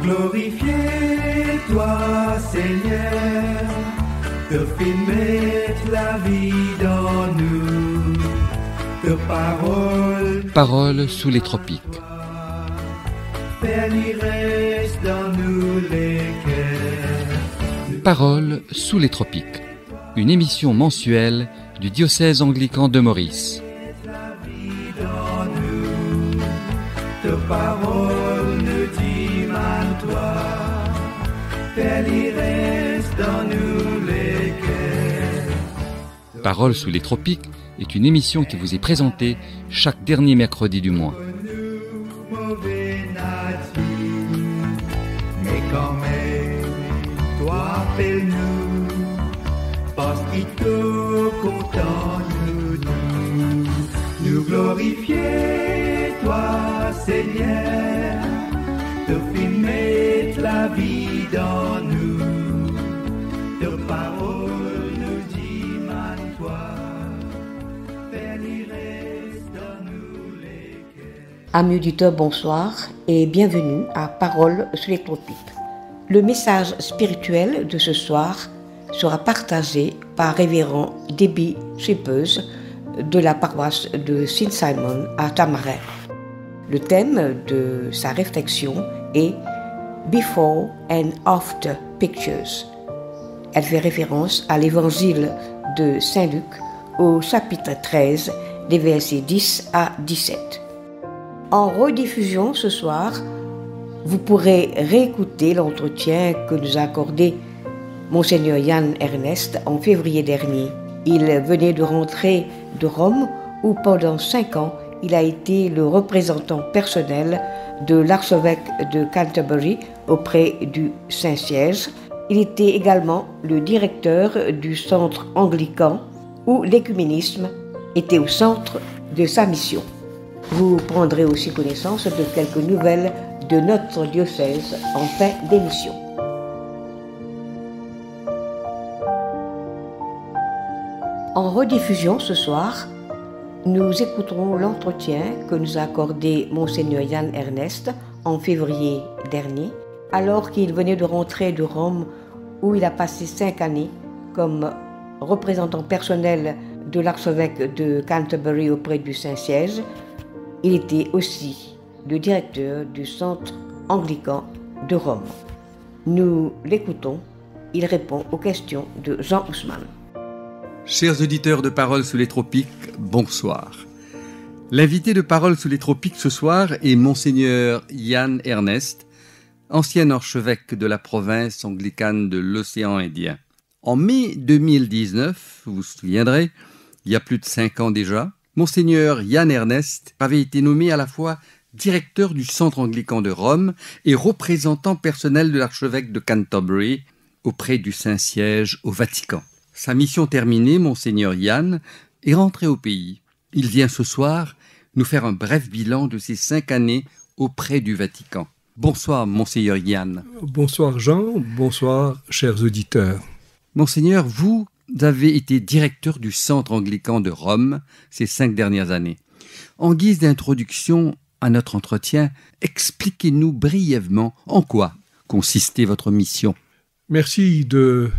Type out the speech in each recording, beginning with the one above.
glorifier toi, Seigneur, te fais mettre la vie dans nous, te Paroles sous les tropiques. Père, il reste dans nous les cœurs. Paroles sous les tropiques. Une émission mensuelle du diocèse anglican de Maurice. La vie dans nous, te parole ne dit mal toi, Père, il reste dans nous les cœurs. Paroles sous les tropiques est une émission qui vous est présentée chaque dernier mercredi du mois. Nous, mauvais nature, mais quand même, toi appelle-nous, parce qu'il te content nous glorifier, toi, Seigneur, te fais mettre la vie dans nous, te parole nous dit mal toi, Père, il reste dans nous les cœurs. Amis auditeurs, bonsoir et bienvenue à Paroles sous les tropiques. Le message spirituel de ce soir sera partagé par révérend Debbie Schippeuse de la paroisse de Saint-Simon à Tamarin. Le thème de sa réflexion est Before and After Pictures. Elle fait référence à l'évangile de Saint Luc au chapitre 13, des versets 10 à 17. En rediffusion ce soir, vous pourrez réécouter l'entretien que nous a accordé Monseigneur Yann Ernest en février dernier. Il venait de rentrer de Rome où pendant 5 ans, il a été le représentant personnel de l'archevêque de Canterbury auprès du Saint-Siège. Il était également le directeur du centre anglican où l'écuménisme était au centre de sa mission. Vous prendrez aussi connaissance de quelques nouvelles de notre diocèse en fin d'émission. En rediffusion ce soir, nous écouterons l'entretien que nous a accordé Monseigneur Yann Ernest en février dernier, alors qu'il venait de rentrer de Rome où il a passé 5 années comme représentant personnel de l'archevêque de Canterbury auprès du Saint-Siège. Il était aussi le directeur du centre anglican de Rome. Nous l'écoutons, il répond aux questions de Jean Ousmane. Chers auditeurs de Paroles sous les tropiques, bonsoir. L'invité de Paroles sous les tropiques ce soir est Monseigneur Yann Ernest, ancien archevêque de la province anglicane de l'océan Indien. En mai 2019, vous vous souviendrez, il y a plus de 5 ans déjà, Monseigneur Yann Ernest avait été nommé à la fois directeur du centre anglican de Rome et représentant personnel de l'archevêque de Canterbury auprès du Saint-Siège au Vatican. Sa mission terminée, Monseigneur Yann est rentré au pays. Il vient ce soir nous faire un bref bilan de ses 5 années auprès du Vatican. Bonsoir, Monseigneur Yann. Bonsoir Jean, bonsoir chers auditeurs. Monseigneur, vous avez été directeur du centre anglican de Rome ces 5 dernières années. En guise d'introduction à notre entretien, expliquez-nous brièvement en quoi consistait votre mission. Merci de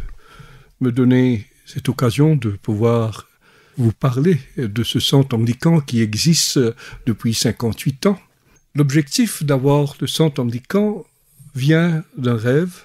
me donner cette occasion de pouvoir vous parler de ce centre anglican qui existe depuis 58 ans. L'objectif d'avoir le centre anglican vient d'un rêve,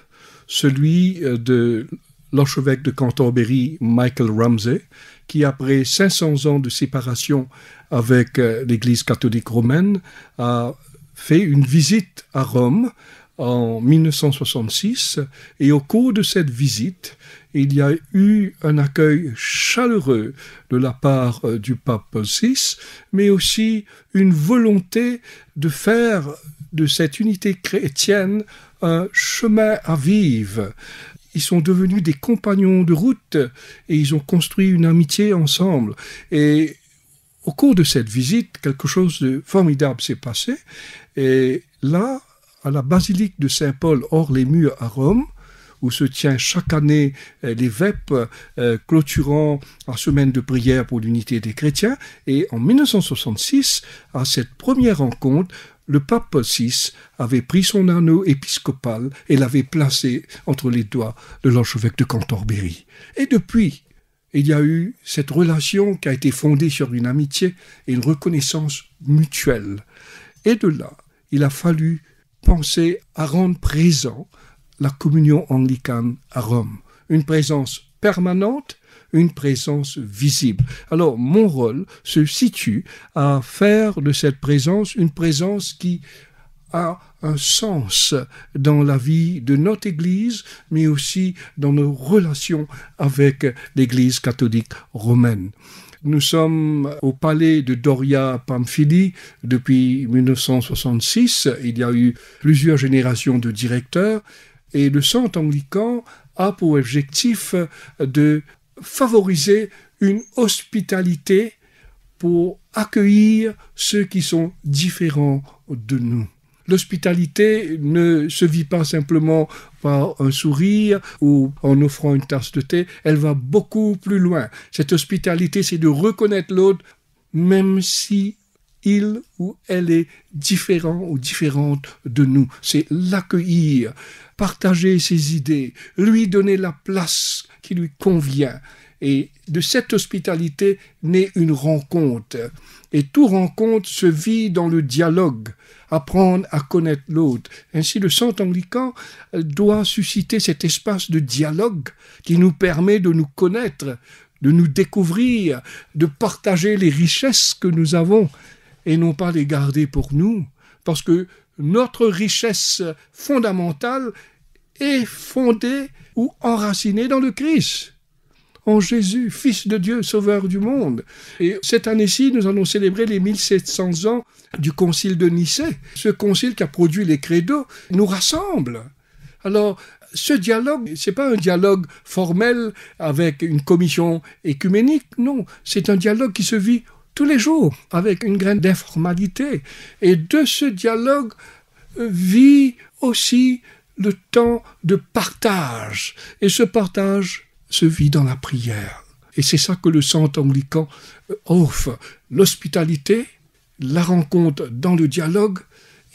celui de l'archevêque de Canterbury, Michael Ramsey, qui après 500 ans de séparation avec l'Église catholique romaine, a fait une visite à Rome en 1966, et au cours de cette visite, il y a eu un accueil chaleureux de la part du pape Paul VI, mais aussi une volonté de faire de cette unité chrétienne un chemin à vivre. Ils sont devenus des compagnons de route et ils ont construit une amitié ensemble. Et au cours de cette visite, quelque chose de formidable s'est passé. Et là, à la basilique de Saint-Paul hors les murs à Rome, où se tient chaque année les vêpres clôturant la semaine de prière pour l'unité des chrétiens. Et en 1966, à cette première rencontre, le pape VI avait pris son anneau épiscopal et l'avait placé entre les doigts de l'archevêque de Cantorbéry. Et depuis, il y a eu cette relation qui a été fondée sur une amitié et une reconnaissance mutuelle. Et de là, il a fallu penser à rendre présent la communion anglicane à Rome. Une présence permanente, une présence visible. Alors, mon rôle se situe à faire de cette présence une présence qui a un sens dans la vie de notre Église, mais aussi dans nos relations avec l'Église catholique romaine. Nous sommes au palais de Doria Pamphili depuis 1966. Il y a eu plusieurs générations de directeurs et le centre anglican a pour objectif de favoriser une hospitalité pour accueillir ceux qui sont différents de nous. L'hospitalité ne se vit pas simplement par un sourire ou en offrant une tasse de thé, elle va beaucoup plus loin. Cette hospitalité, c'est de reconnaître l'autre, même si il ou elle est différent ou différente de nous. C'est l'accueillir, partager ses idées, lui donner la place qui lui convient. Et de cette hospitalité naît une rencontre. Et toute rencontre se vit dans le dialogue, apprendre à connaître l'autre. Ainsi, le centre anglican doit susciter cet espace de dialogue qui nous permet de nous connaître, de nous découvrir, de partager les richesses que nous avons et non pas les garder pour nous. Parce que notre richesse fondamentale est fondée ou enracinée dans le Christ. En Jésus, Fils de Dieu, Sauveur du monde. Et cette année-ci, nous allons célébrer les 1700 ans du concile de Nicée. Ce concile qui a produit les credos nous rassemble. Alors, ce dialogue, c'est pas un dialogue formel avec une commission écuménique, non, c'est un dialogue qui se vit tous les jours avec une graine d'informalité. Et de ce dialogue vit aussi le temps de partage. Et ce partage se vit dans la prière. Et c'est ça que le centre anglican offre. L'hospitalité, la rencontre dans le dialogue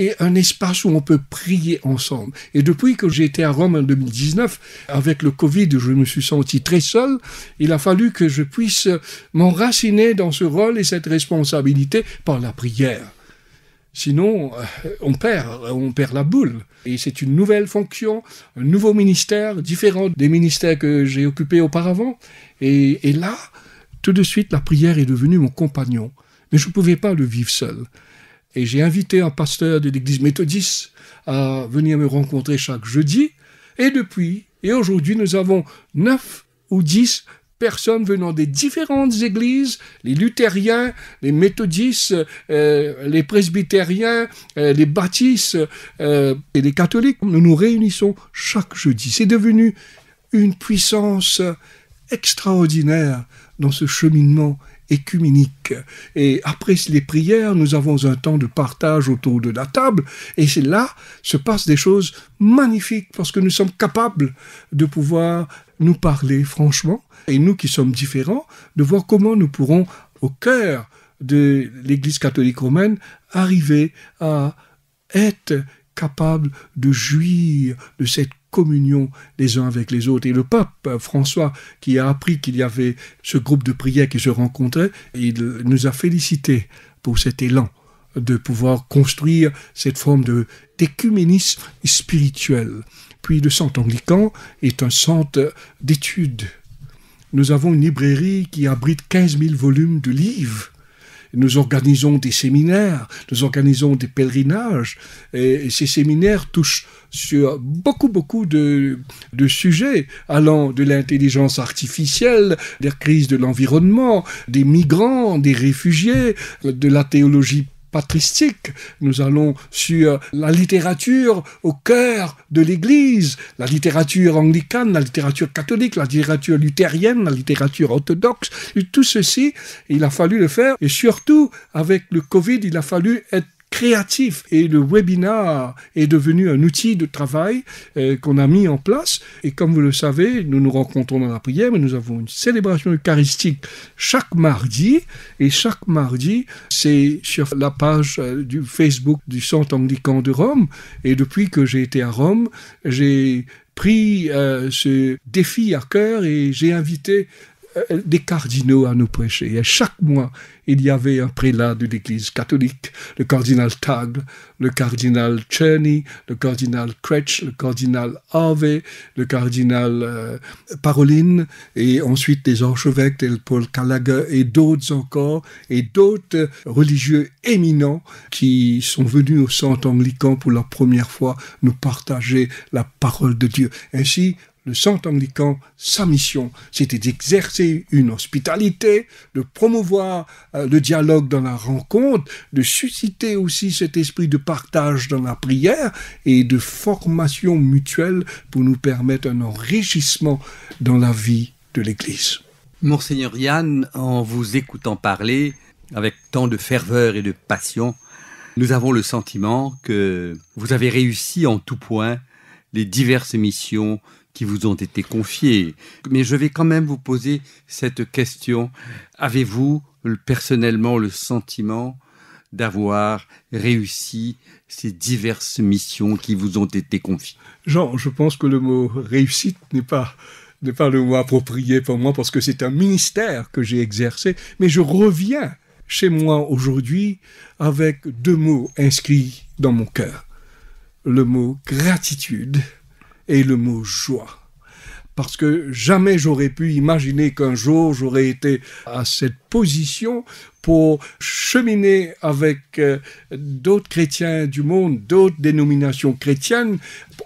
et un espace où on peut prier ensemble. Et depuis que j'ai été à Rome en 2019, avec le Covid, je me suis senti très seul. Il a fallu que je puisse m'enraciner dans ce rôle et cette responsabilité par la prière. Sinon, on perd la boule. Et c'est une nouvelle fonction, un nouveau ministère, différent des ministères que j'ai occupés auparavant. Et là, tout de suite, la prière est devenue mon compagnon. Mais je ne pouvais pas le vivre seul. Et j'ai invité un pasteur de l'église méthodiste à venir me rencontrer chaque jeudi. Et aujourd'hui, nous avons 9 ou 10 personnes venant des différentes églises, les luthériens, les méthodistes, les presbytériens, les baptistes et les catholiques. Nous nous réunissons chaque jeudi. C'est devenu une puissance extraordinaire dans ce cheminement écuménique. Et après les prières, nous avons un temps de partage autour de la table, et c'est là se passent des choses magnifiques, parce que nous sommes capables de pouvoir nous parler franchement, et nous qui sommes différents, de voir comment nous pourrons, au cœur de l'Église catholique romaine, arriver à être capables de jouir de cette communion les uns avec les autres. Et le pape François, qui a appris qu'il y avait ce groupe de prière qui se rencontrait, il nous a félicités pour cet élan de pouvoir construire cette forme d'écuménisme spirituel. Puis le centre anglican est un centre d'études. Nous avons une librairie qui abrite 15 000 volumes de livres. Nous organisons des séminaires, nous organisons des pèlerinages, et ces séminaires touchent sur beaucoup de sujets, allant de l'intelligence artificielle, des crises de l'environnement, des migrants, des réfugiés, de la théologie patristique. Nous allons sur la littérature au cœur de l'Église, la littérature anglicane, la littérature catholique, la littérature luthérienne, la littérature orthodoxe. Et tout ceci, il a fallu le faire. Et surtout, avec le Covid, il a fallu être créatif. Et le webinar est devenu un outil de travail qu'on a mis en place. Et comme vous le savez, nous nous rencontrons dans la prière, mais nous avons une célébration eucharistique chaque mardi. Et chaque mardi, c'est sur la page du Facebook du Centre anglican de Rome. Et depuis que j'ai été à Rome, j'ai pris ce défi à cœur et j'ai invité des cardinaux à nous prêcher. Et chaque mois, il y avait un prélat de l'Église catholique, le cardinal Tagle, le cardinal Czerny, le cardinal Kretsch, le cardinal Harvey, le cardinal Parolin, et ensuite des archevêques tels Paul Gallagher et d'autres encore, et d'autres religieux éminents qui sont venus au Centre anglican pour la première fois nous partager la parole de Dieu. Ainsi, le Centre anglican, sa mission, c'était d'exercer une hospitalité, de promouvoir le dialogue dans la rencontre, de susciter aussi cet esprit de partage dans la prière et de formation mutuelle pour nous permettre un enrichissement dans la vie de l'Église. Monseigneur Yann, en vous écoutant parler avec tant de ferveur et de passion, nous avons le sentiment que vous avez réussi en tout point les diverses missions qui vous ont été confiées. Mais je vais quand même vous poser cette question. Avez-vous personnellement le sentiment d'avoir réussi ces diverses missions qui vous ont été confiées? Jean, je pense que le mot réussite n'est pas le mot approprié pour moi parce que c'est un ministère que j'ai exercé. Mais je reviens chez moi aujourd'hui avec deux mots inscrits dans mon cœur. Le mot gratitude et le mot joie. Parce que jamais j'aurais pu imaginer qu'un jour j'aurais été à cette position pour cheminer avec d'autres chrétiens du monde, d'autres dénominations chrétiennes,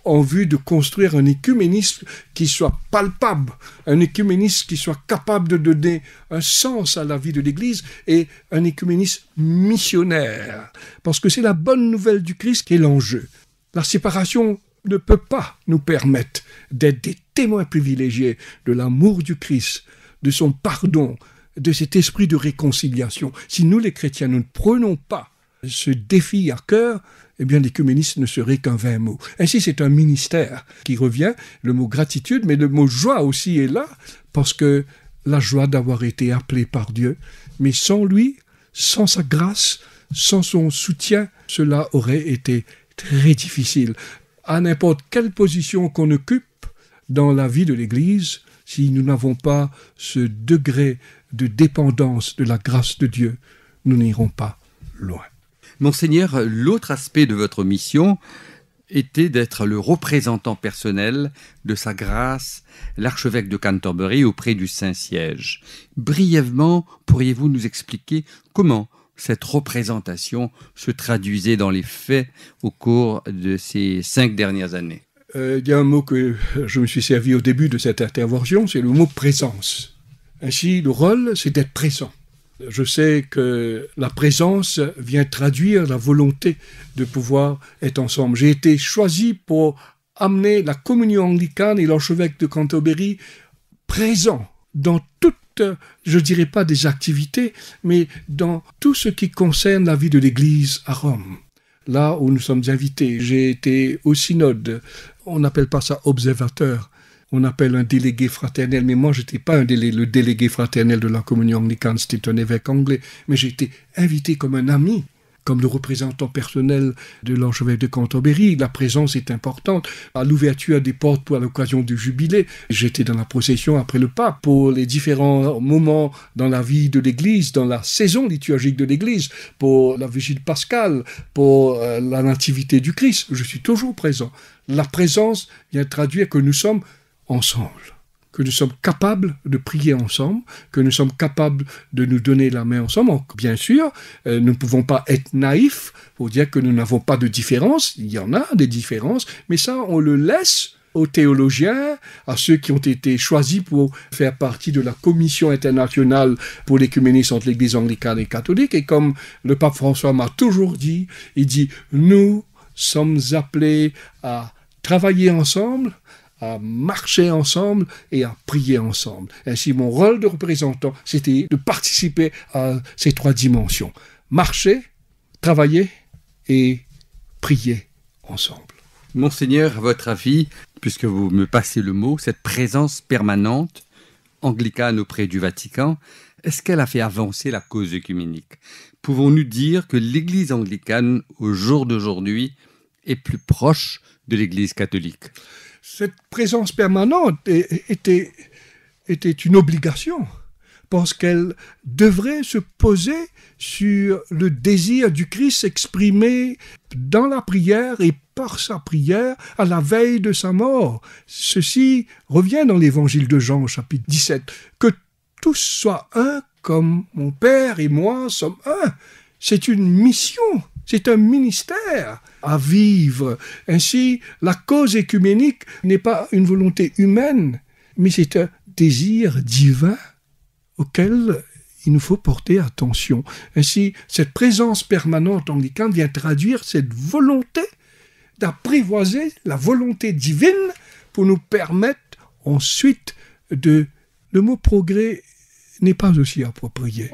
en vue de construire un écuménisme qui soit palpable, un écuménisme qui soit capable de donner un sens à la vie de l'Église et un écuménisme missionnaire. Parce que c'est la bonne nouvelle du Christ qui est l'enjeu. La séparation ne peut pas nous permettre d'être des témoins privilégiés de l'amour du Christ, de son pardon, de cet esprit de réconciliation. Si nous, les chrétiens, nous ne prenons pas ce défi à cœur, eh bien l'écuménisme ne serait qu'un vain mot. Ainsi, c'est un ministère qui revient, le mot gratitude, mais le mot joie aussi est là, parce que la joie d'avoir été appelé par Dieu, mais sans lui, sans sa grâce, sans son soutien, cela aurait été très difficile. À n'importe quelle position qu'on occupe dans la vie de l'Église, si nous n'avons pas ce degré de dépendance de la grâce de Dieu, nous n'irons pas loin. Monseigneur, l'autre aspect de votre mission était d'être le représentant personnel de sa grâce, l'archevêque de Canterbury auprès du Saint-Siège. Brièvement, pourriez-vous nous expliquer comment cette représentation se traduisait dans les faits au cours de ces 5 dernières années? Il y a un mot que je me suis servi au début de cette intervention, c'est le mot présence. Ainsi, le rôle, c'est d'être présent. Je sais que la présence vient traduire la volonté de pouvoir être ensemble. J'ai été choisi pour amener la communion anglicane et l'archevêque de Canterbury présents dans toutes, je dirais pas des activités, mais dans tout ce qui concerne la vie de l'Église à Rome. Là où nous sommes invités, j'ai été au synode. On n'appelle pas ça observateur, on appelle un délégué fraternel, mais moi je n'étais pas le délégué fraternel de la communion anglicane, c'était un évêque anglais, mais j'ai été invité comme un ami, comme le représentant personnel de l'archevêque de Canterbury. La présence est importante. À l'ouverture des portes pour l'occasion du jubilé, j'étais dans la procession après le pape pour les différents moments dans la vie de l'Église, dans la saison liturgique de l'Église, pour la vigile pascale, pour la nativité du Christ. Je suis toujours présent. La présence vient traduire que nous sommes ensemble, que nous sommes capables de prier ensemble, que nous sommes capables de nous donner la main ensemble. Bien sûr, nous ne pouvons pas être naïfs pour dire que nous n'avons pas de différences. Il y en a des différences, mais ça, on le laisse aux théologiens, à ceux qui ont été choisis pour faire partie de la commission internationale pour l'écuménisme entre l'Église anglicane et catholique. Et comme le pape François m'a toujours dit, il dit « Nous sommes appelés à travailler ensemble, à marcher ensemble et à prier ensemble. » Ainsi, mon rôle de représentant, c'était de participer à ces 3 dimensions. Marcher, travailler et prier ensemble. Monseigneur, à votre avis, puisque vous me passez le mot, cette présence permanente anglicane auprès du Vatican, est-ce qu'elle a fait avancer la cause œcuménique? Pouvons-nous dire que l'Église anglicane, au jour d'aujourd'hui, est plus proche de l'Église catholique? Cette présence permanente était une obligation, parce qu'elle devrait se poser sur le désir du Christ exprimé dans la prière et par sa prière à la veille de sa mort. Ceci revient dans l'évangile de Jean, chapitre 17. Que tous soient un comme mon Père et moi sommes un. C'est une mission, c'est un ministère à vivre. Ainsi, la cause œcuménique n'est pas une volonté humaine, mais c'est un désir divin auquel il nous faut porter attention. Ainsi, cette présence permanente anglicane vient traduire cette volonté d'apprivoiser la volonté divine pour nous permettre ensuite de... Le mot progrès n'est pas aussi approprié,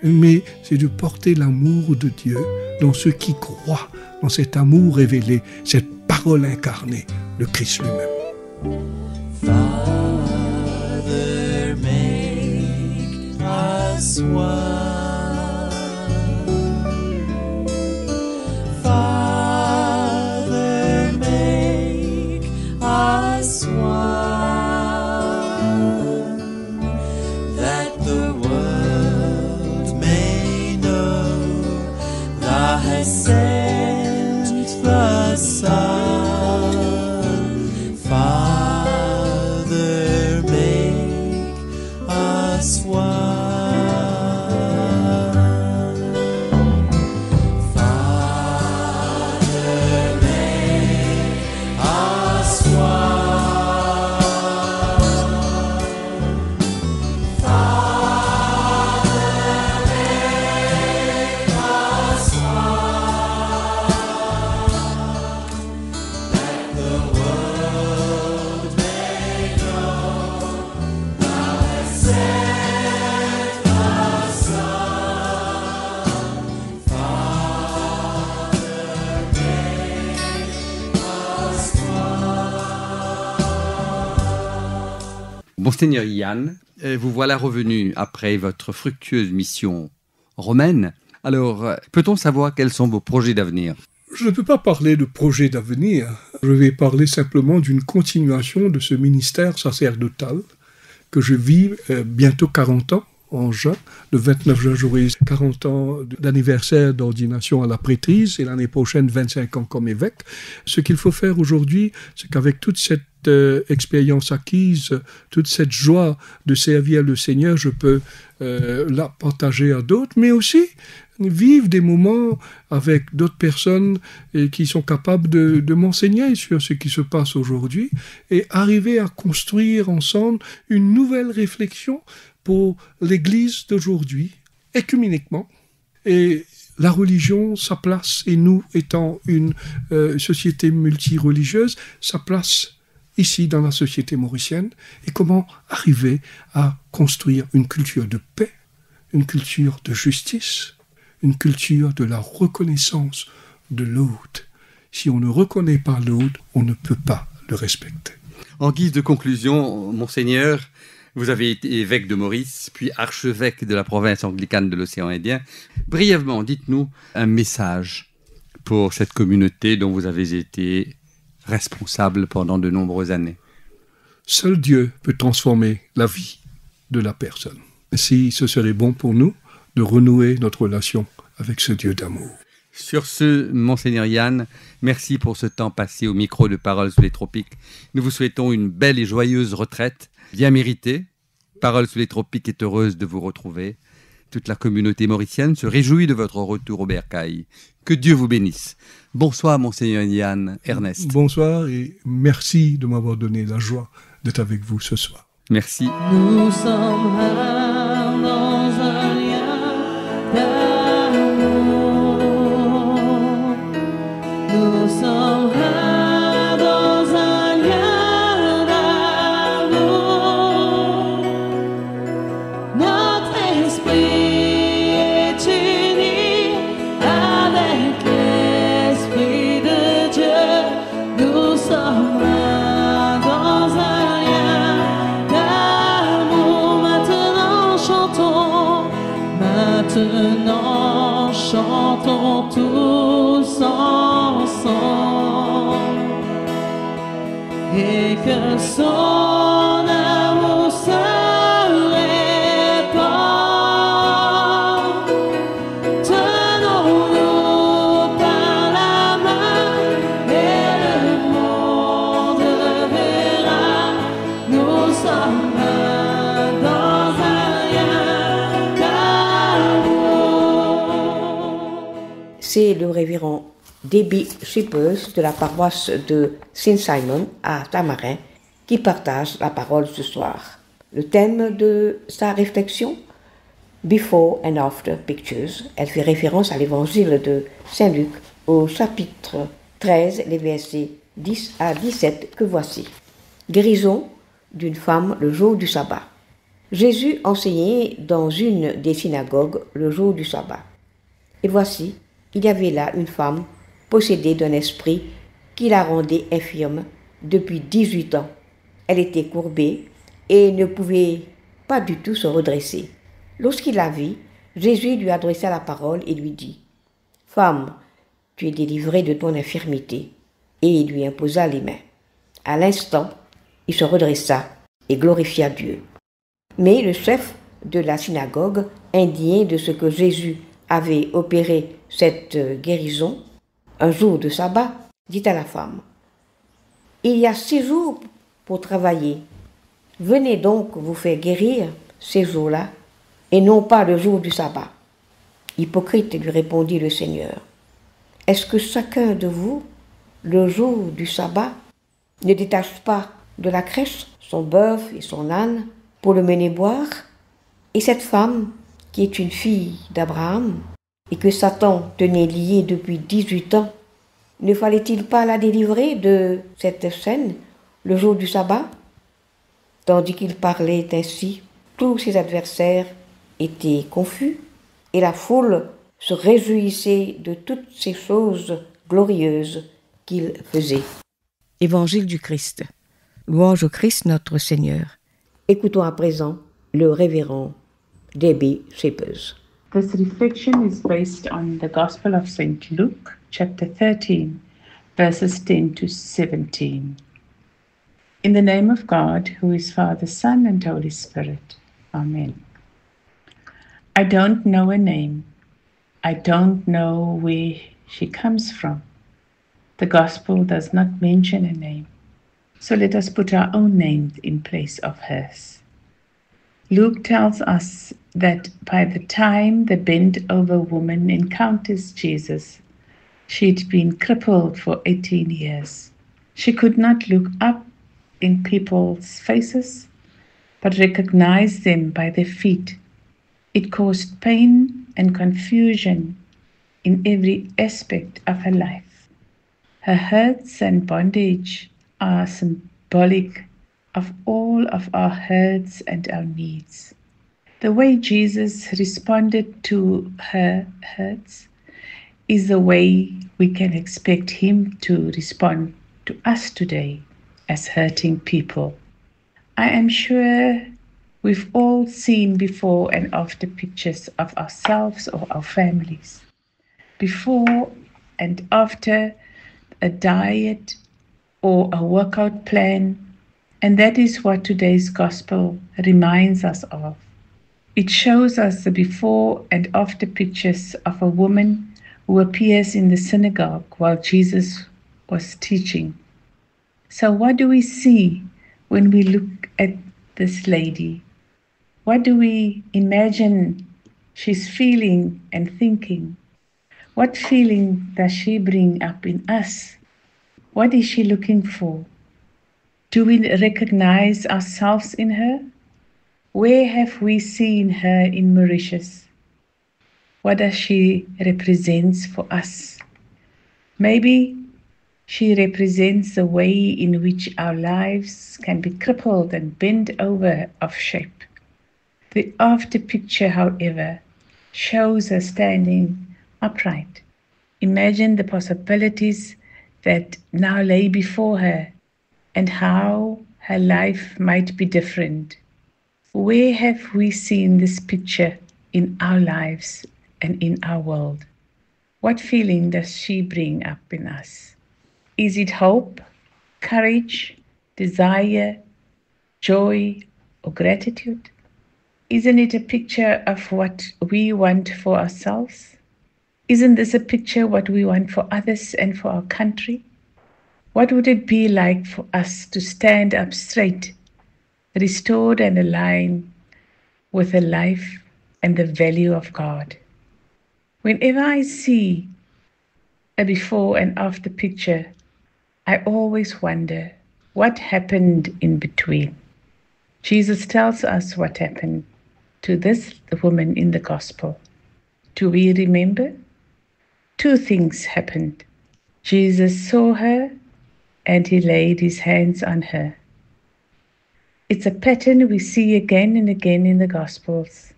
mais c'est de porter l'amour de Dieu dans ceux qui croient, dans cet amour révélé, cette parole incarnée, le Christ lui-même. Father, make us one. Father, make us one, that the world may know Thou hast sent the Son. Father, make us one. Father, make us one. Father, make us one, that the world may know Thou hast sent the Son. Father, make us one. Monseigneur Yann, vous voilà revenu après votre fructueuse mission romaine. Alors, peut-on savoir quels sont vos projets d'avenir? Je ne peux pas parler de projet d'avenir. Je vais parler simplement d'une continuation de ce ministère sacerdotal que je vis bientôt 40 ans. En juin, le 29 juin, j'aurai 40 ans d'anniversaire d'ordination à la prêtrise et l'année prochaine 25 ans comme évêque. Ce qu'il faut faire aujourd'hui, c'est qu'avec toute cette expérience acquise, toute cette joie de servir le Seigneur, je peux la partager à d'autres, mais aussi vivre des moments avec d'autres personnes qui sont capables de m'enseigner sur ce qui se passe aujourd'hui et arriver à construire ensemble une nouvelle réflexion pour l'Église d'aujourd'hui, œcuméniquement. Et la religion, sa place, et nous étant une société multireligieuse, sa place ici dans la société mauricienne, et comment arriver à construire une culture de paix, une culture de justice, une culture de la reconnaissance de l'autre. Si on ne reconnaît pas l'autre, on ne peut pas le respecter. En guise de conclusion, Monseigneur, vous avez été évêque de Maurice, puis archevêque de la province anglicane de l'océan Indien. Brièvement, dites-nous un message pour cette communauté dont vous avez été responsable pendant de nombreuses années. Seul Dieu peut transformer la vie de la personne. Ainsi, ce serait bon pour nous de renouer notre relation avec ce Dieu d'amour. Sur ce, Monseigneur Yann, merci pour ce temps passé au micro de Paroles sous les tropiques. Nous vous souhaitons une belle et joyeuse retraite, bien méritée. Paroles sous les tropiques est heureuse de vous retrouver. Toute la communauté mauricienne se réjouit de votre retour au bercail. Que Dieu vous bénisse. Bonsoir, Monseigneur Yann Ernest. Bonsoir et merci de m'avoir donné la joie d'être avec vous ce soir. Merci. Nous sommes un dans un lien d'amour. Nous sommes un dans un lien d'amour. Notre esprit est uni avec les Maintenant, chantons tous ensemble et que son amour se répand. Tenons-nous par la main et le monde verra. Nous sommes un dans un lien d'amour. C'est le révérend Debbie Shippers de la paroisse de Saint-Simon à Tamarin qui partage la parole ce soir. Le thème de sa réflexion, Before and After Pictures, elle fait référence à l'évangile de Saint-Luc au chapitre 13, les versets 10 à 17 que voici. Guérison d'une femme le jour du sabbat. Jésus enseignait dans une des synagogues le jour du sabbat. Et voici, il y avait là une femme possédée d'un esprit qui la rendait infirme depuis 18 ans. Elle était courbée et ne pouvait pas du tout se redresser. Lorsqu'il la vit, Jésus lui adressa la parole et lui dit « Femme, tu es délivrée de ton infirmité. » Et il lui imposa les mains. À l'instant, il se redressa et glorifia Dieu. Mais le chef de la synagogue, indigné de ce que Jésus avait opéré cette guérison, un jour de sabbat, dit à la femme, « Il y a 6 jours pour travailler. Venez donc vous faire guérir ces jours-là, et non pas le jour du sabbat. » Hypocrite, lui répondit le Seigneur, « Est-ce que chacun de vous, le jour du sabbat, ne détache pas de la crèche son bœuf et son âne pour le mener boire? Et cette femme, qui est une fille d'Abraham, et que Satan tenait liée depuis 18 ans, ne fallait-il pas la délivrer de cette chaîne le jour du sabbat ?» Tandis qu'il parlait ainsi, tous ses adversaires étaient confus, et la foule se réjouissait de toutes ces choses glorieuses qu'il faisait. Évangile du Christ. Louange au Christ notre Seigneur. Écoutons à présent le révérend Debbie Shippers. This reflection is based on the Gospel of St. Luke, chapter 13, verses 10 to 17. In the name of God, who is Father, Son, and Holy Spirit. Amen. I don't know a name. I don't know where she comes from. The Gospel does not mention a name. So let us put our own names in place of hers. Luke tells us that by the time the bent-over woman encounters Jesus, she'd been crippled for 18 years. She could not look up in people's faces, but recognized them by their feet. It caused pain and confusion in every aspect of her life. Her hurts and bondage are symbolic of all of our hurts and our needs. The way Jesus responded to her hurts is the way we can expect him to respond to us today as hurting people. I am sure we've all seen before and after pictures of ourselves or our families. Before and after a diet or a workout plan, and that is what today's gospel reminds us of. It shows us the before and after pictures of a woman who appears in the synagogue while Jesus was teaching. So what do we see when we look at this lady? What do we imagine she's feeling and thinking? What feeling does she bring up in us? What is she looking for? Do we recognize ourselves in her? Where have we seen her in Mauritius? What does she represent for us? Maybe she represents the way in which our lives can be crippled and bent over of shape. The after picture, however, shows her standing upright. Imagine the possibilities that now lay before her and how her life might be different. Where have we seen this picture in our lives and in our world? What feeling does she bring up in us? Is it hope, courage, desire, joy, or gratitude? Isn't it a picture of what we want for ourselves? Isn't this a picture what we want for others and for our country? What would it be like for us to stand up straight, restored and aligned with the life and the value of God? Whenever I see a before and after picture, I always wonder what happened in between. Jesus tells us what happened to this woman in the gospel. Do we remember? 2 things happened. Jesus saw her and he laid his hands on her. It's a pattern we see again and again in the Gospels.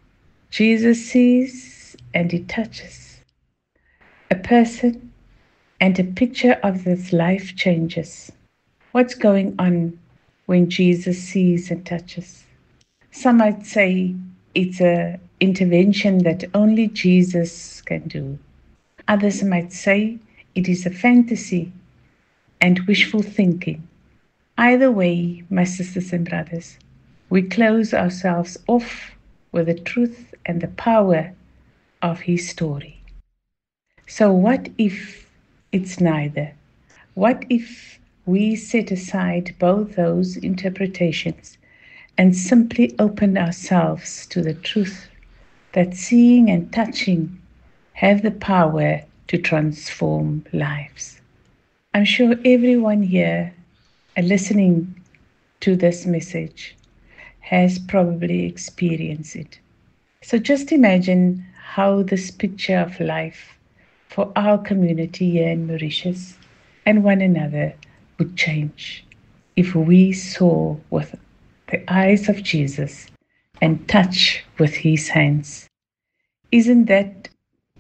Jesus sees and he touches a person, and a picture of this life changes. What's going on when Jesus sees and touches? Some might say it's an intervention that only Jesus can do. Others might say it is a fantasy and wishful thinking. Either way, my sisters and brothers, we close ourselves off with the truth and the power of his story. So what if it's neither? What if we set aside both those interpretations and simply open ourselves to the truth that seeing and touching have the power to transform lives? I'm sure everyone here listening to this message has probably experienced it. So just imagine how this picture of life for our community here in Mauritius and one another would change if we saw with the eyes of Jesus and touch with his hands. Isn't that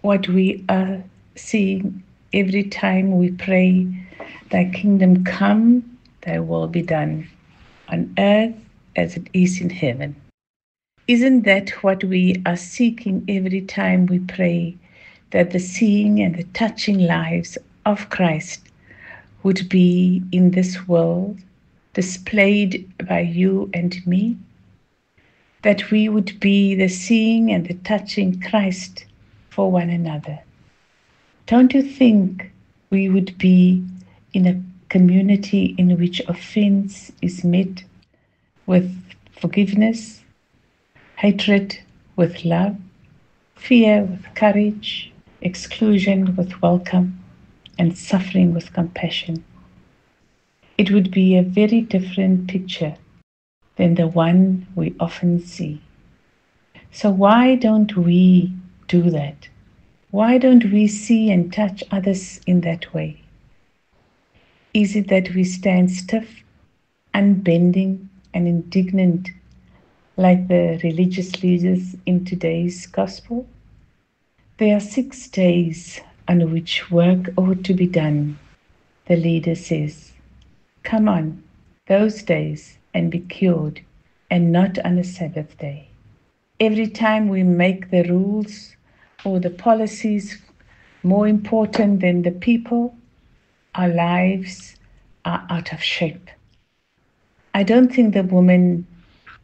what we are seeing every time we pray, thy kingdom come, thy will be done on earth as it is in heaven? Isn't that what we are seeking every time we pray, that the seeing and the touching lives of Christ would be in this world, displayed by you and me? That we would be the seeing and the touching Christ for one another. Don't you think we would be in a community in which offense is met with forgiveness, hatred with love, fear with courage, exclusion with welcome, and suffering with compassion? It would be a very different picture than the one we often see. So why don't we do that? Why don't we see and touch others in that way? Is it that we stand stiff, unbending, and indignant like the religious leaders in today's gospel? There are 6 days on which work ought to be done, the leader says. Come on those days and be cured, and not on a Sabbath day. Every time we make the rules or the policies more important than the people, our lives are out of shape. I don't think the woman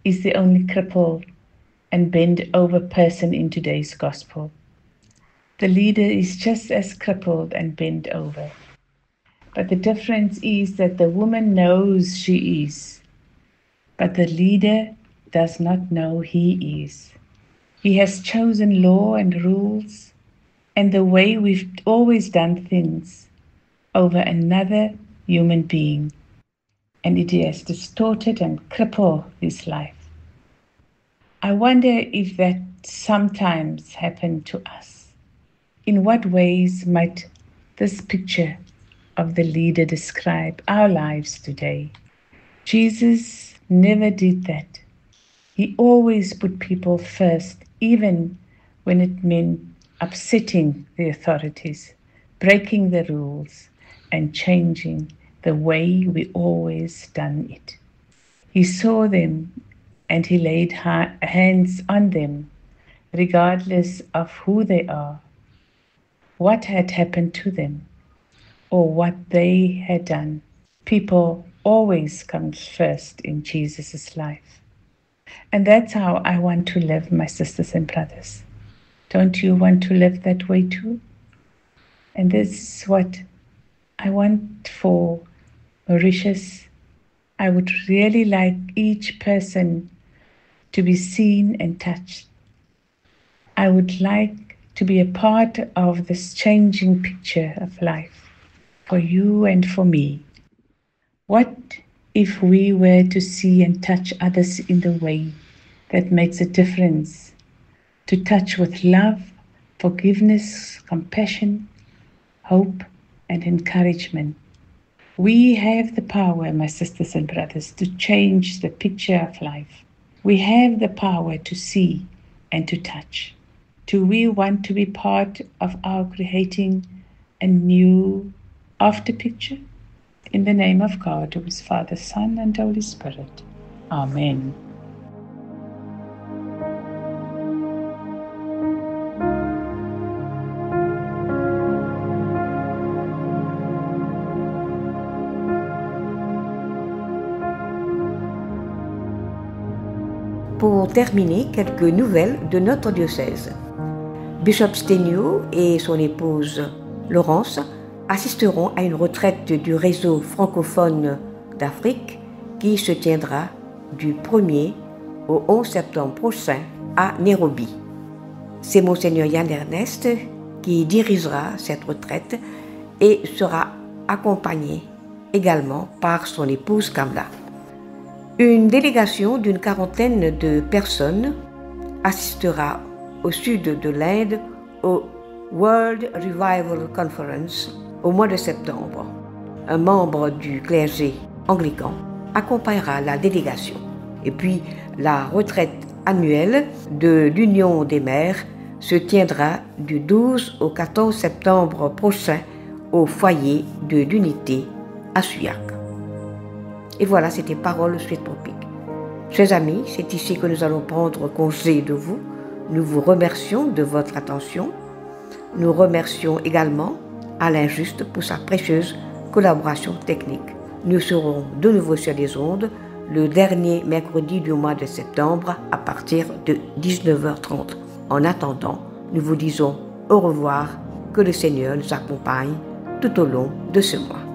is the only crippled and bent over person in today's gospel. The leader is just as crippled and bent over. But the difference is that the woman knows she is, but the leader does not know he is. He has chosen law and rules and the way we've always done things over another human being, and it has distorted and crippled his life. I wonder if that sometimes happened to us. In what ways might this picture of the leader describe our lives today? Jesus never did that. He always put people first, even when it meant upsetting the authorities, breaking the rules, and changing the way we always done it. He saw them and he laid hands on them, regardless of who they are, what had happened to them, or what they had done. People always come first in Jesus' life. And that's how I want to live, my sisters and brothers. Don't you want to live that way too? And this is what I want for Mauritius. I would really like each person to be seen and touched. I would like to be a part of this changing picture of life for you and for me. What if we were to see and touch others in the way that makes a difference? To touch with love, forgiveness, compassion, hope, and encouragement. We have the power, my sisters and brothers, to change the picture of life. We have the power to see and to touch. Do we want to be part of our creating a new after picture? In the name of God, who is Father, Son, and Holy Spirit. Amen. Pour terminer, quelques nouvelles de notre diocèse. Bishop Stegno et son épouse Laurence assisteront à une retraite du réseau francophone d'Afrique qui se tiendra du 1er au 11 septembre prochain à Nairobi. C'est Monseigneur Yann Ernest qui dirigera cette retraite et sera accompagné également par son épouse Kamla. Une délégation d'une quarantaine de personnes assistera au sud de l'Inde au World Revival Conference au mois de septembre. Un membre du clergé anglican accompagnera la délégation. Et puis, la retraite annuelle de l'Union des Mères se tiendra du 12 au 14 septembre prochain au foyer de l'Unité à Souillac. Et voilà, c'était Parole sur les tropiques. Chers amis, c'est ici que nous allons prendre congé de vous. Nous vous remercions de votre attention. Nous remercions également Alain Juste pour sa précieuse collaboration technique. Nous serons de nouveau sur les ondes le dernier mercredi du mois de septembre à partir de 19h30. En attendant, nous vous disons au revoir, que le Seigneur nous accompagne tout au long de ce mois.